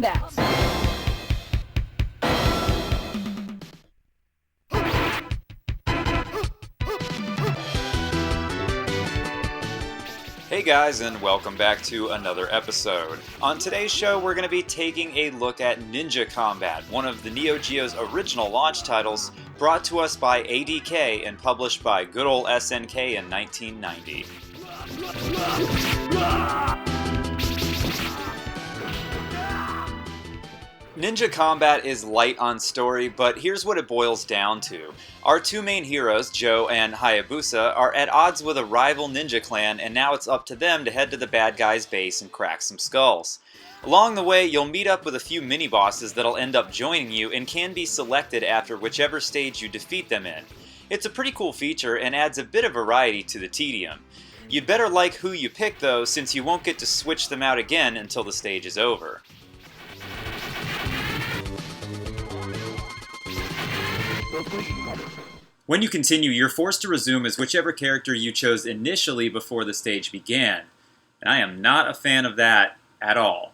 combat. Hey guys, and welcome back to another episode. On today's show, we're going to be taking a look at Ninja Combat, one of the Neo Geo's original launch titles, brought to us by ADK and published by good old SNK in 1990. Ninja Combat is light on story, but here's what it boils down to. Our two main heroes, Joe and Hayabusa, are at odds with a rival ninja clan, and now it's up to them to head to the bad guy's base and crack some skulls. Along the way, you'll meet up with a few mini-bosses that'll end up joining you and can be selected after whichever stage you defeat them in. It's a pretty cool feature and adds a bit of variety to the tedium. You'd better like who you pick though, since you won't get to switch them out again until the stage is over. When you continue, you're forced to resume as whichever character you chose initially before the stage began. And I am not a fan of that at all.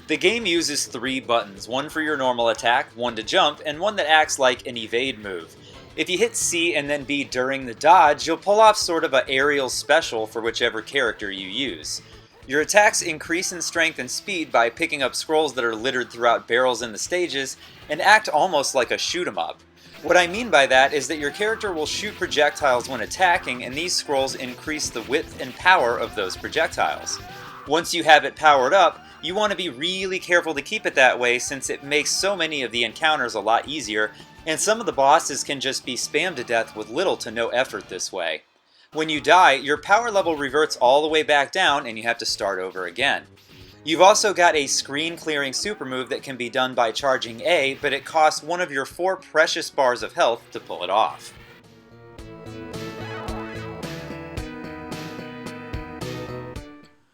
The game uses 3 buttons, one for your normal attack, one to jump, and one that acts like an evade move. If you hit C and then B during the dodge, you'll pull off sort of an aerial special for whichever character you use. Your attacks increase in strength and speed by picking up scrolls that are littered throughout barrels in the stages, and act almost like a shoot-'em-up. What I mean by that is that your character will shoot projectiles when attacking, and these scrolls increase the width and power of those projectiles. Once you have it powered up, you want to be really careful to keep it that way since it makes so many of the encounters a lot easier, and some of the bosses can just be spammed to death with little to no effort this way. When you die, your power level reverts all the way back down and you have to start over again. You've also got a screen clearing super move that can be done by charging A, but it costs one of your 4 precious bars of health to pull it off.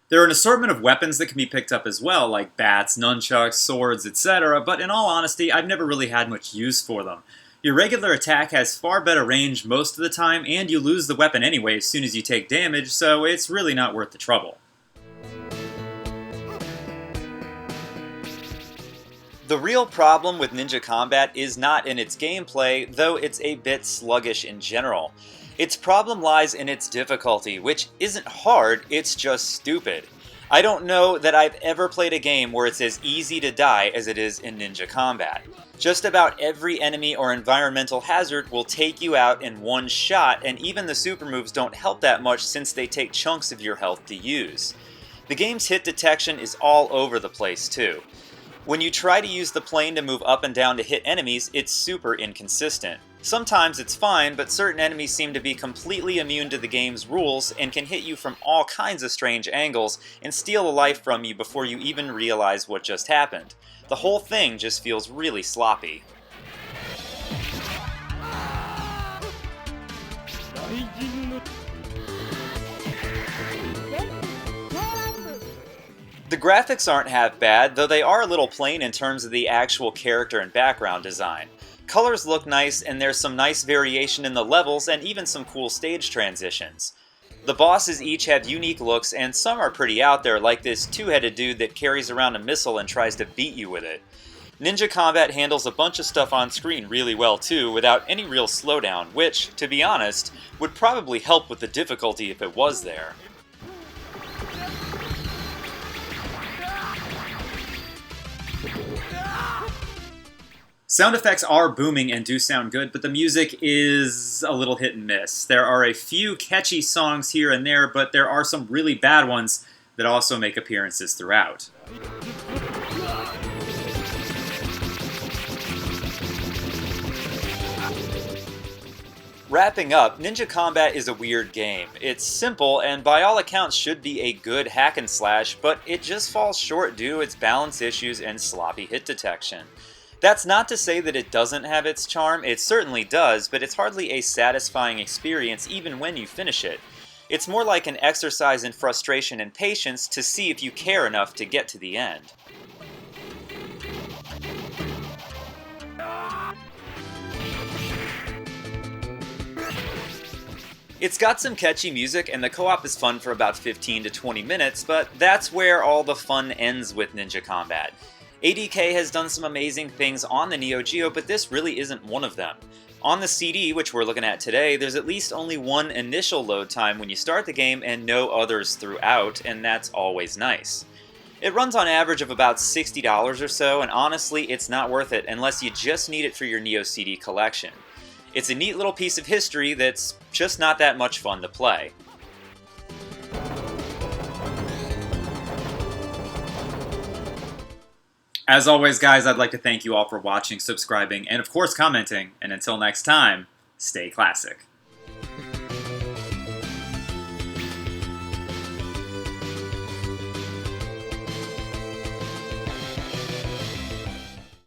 There are an assortment of weapons that can be picked up as well, like bats, nunchucks, swords, etc., but in all honesty, I've never really had much use for them. Your regular attack has far better range most of the time, and you lose the weapon anyway as soon as you take damage, so it's really not worth the trouble. The real problem with Ninja Combat is not in its gameplay, though it's a bit sluggish in general. Its problem lies in its difficulty, which isn't hard, it's just stupid. I don't know that I've ever played a game where it's as easy to die as it is in Ninja Combat. Just about every enemy or environmental hazard will take you out in one shot, and even the super moves don't help that much since they take chunks of your health to use. The game's hit detection is all over the place too. When you try to use the plane to move up and down to hit enemies, it's super inconsistent. Sometimes it's fine, but certain enemies seem to be completely immune to the game's rules and can hit you from all kinds of strange angles and steal a life from you before you even realize what just happened. The whole thing just feels really sloppy. The graphics aren't half bad, though they are a little plain in terms of the actual character and background design. Colors look nice, and there's some nice variation in the levels and even some cool stage transitions. The bosses each have unique looks, and some are pretty out there, like this two-headed dude that carries around a missile and tries to beat you with it. Ninja Combat handles a bunch of stuff on screen really well too, without any real slowdown, which, to be honest, would probably help with the difficulty if it was there. Sound effects are booming and do sound good, but the music is a little hit and miss. There are a few catchy songs here and there, but there are some really bad ones that also make appearances throughout. Wrapping up, Ninja Combat is a weird game. It's simple and by all accounts should be a good hack and slash, but it just falls short due to its balance issues and sloppy hit detection. That's not to say that it doesn't have its charm, it certainly does, but it's hardly a satisfying experience even when you finish it. It's more like an exercise in frustration and patience to see if you care enough to get to the end. It's got some catchy music, and the co-op is fun for about 15 to 20 minutes, but that's where all the fun ends with Ninja Combat. ADK has done some amazing things on the Neo Geo, but this really isn't one of them. On the CD, which we're looking at today, there's at least only one initial load time when you start the game and no others throughout, and that's always nice. It runs on average of about $60 or so, and honestly, it's not worth it unless you just need it for your Neo CD collection. It's a neat little piece of history that's just not that much fun to play. As always, guys, I'd like to thank you all for watching, subscribing, and of course commenting, and until next time, stay classic.